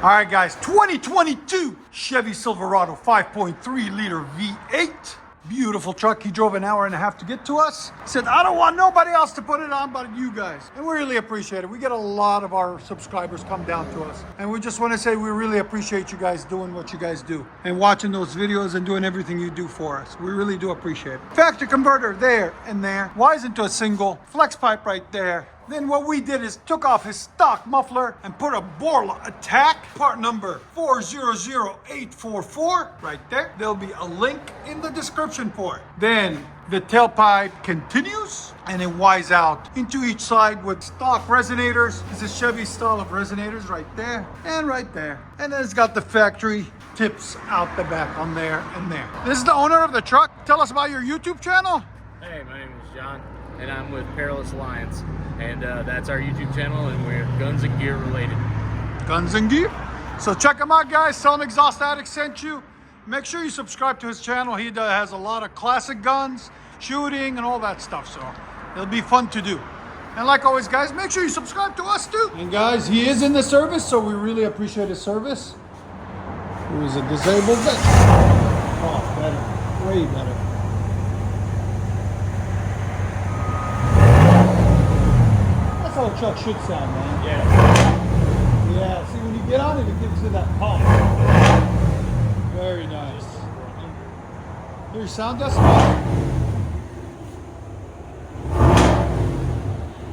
All right, guys, 2022 Chevy Silverado 5.3 liter V8. Beautiful truck. He drove an hour and a half to get to us. He said, I don't want nobody else to put it on but you guys. And we really appreciate it. We get a lot of our subscribers come down to us. And we just want to say we really appreciate you guys doing what you guys do. And watching those videos and doing everything you do for us. We really do appreciate it. Factory converter there and there. Wise into a single. Flex pipe right there. Then what we did is took off his stock muffler and put a BORLA ATAK, part number 400844, right there. There'll be a link in the description for it. Then the tailpipe continues and it wides out into each side with stock resonators. This is Chevy style of resonators right there and right there. And then it's got the factory tips out the back on there and there. This is the owner of the truck. Tell us about your YouTube channel. Hey, my name is John and I'm with Perilous Alliance. And that's our YouTube channel, and we're guns and gear related. Guns and gear. So check him out, guys. Tell him Exhaust Addict sent you. Make sure you subscribe to his channel. He has a lot of classic guns, shooting, and all that stuff. So it'll be fun to do. And like always, guys, make sure you subscribe to us too. And guys, he is in the service, so we really appreciate his service. He was a disabled vet. Oh, better. Way better. That's how a truck should sound, man. Yeah. Yeah, see, when you get on it, it gives you that pump. Very nice. Here's your sound decimal.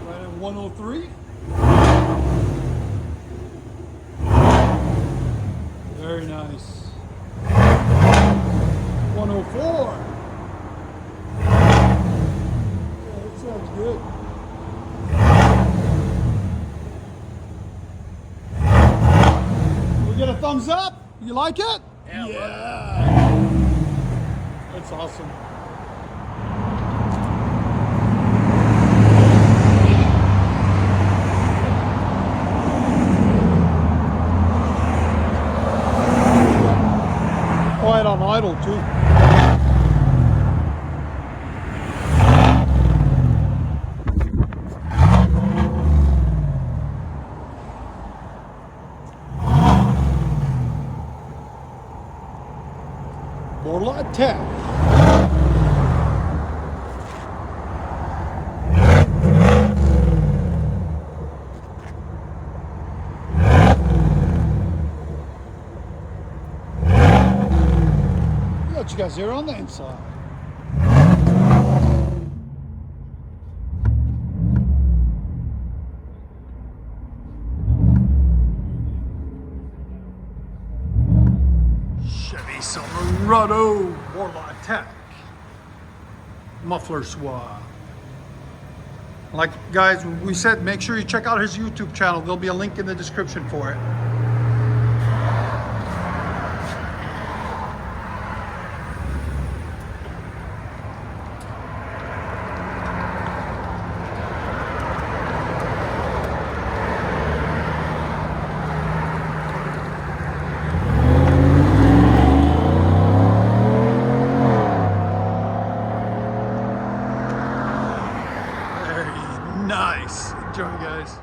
Right at 103. Very nice. 104. Yeah, that sounds good. Get a thumbs up? You like it? Yeah. That's awesome. Quiet on idle too. BORLA ATAK. What you guys here on the inside? Chevy Silverado BORLA ATAK muffler swap. Like guys, we said, make sure you check out his YouTube channel. There'll be a link in the description for it. Nice. Enjoy, guys.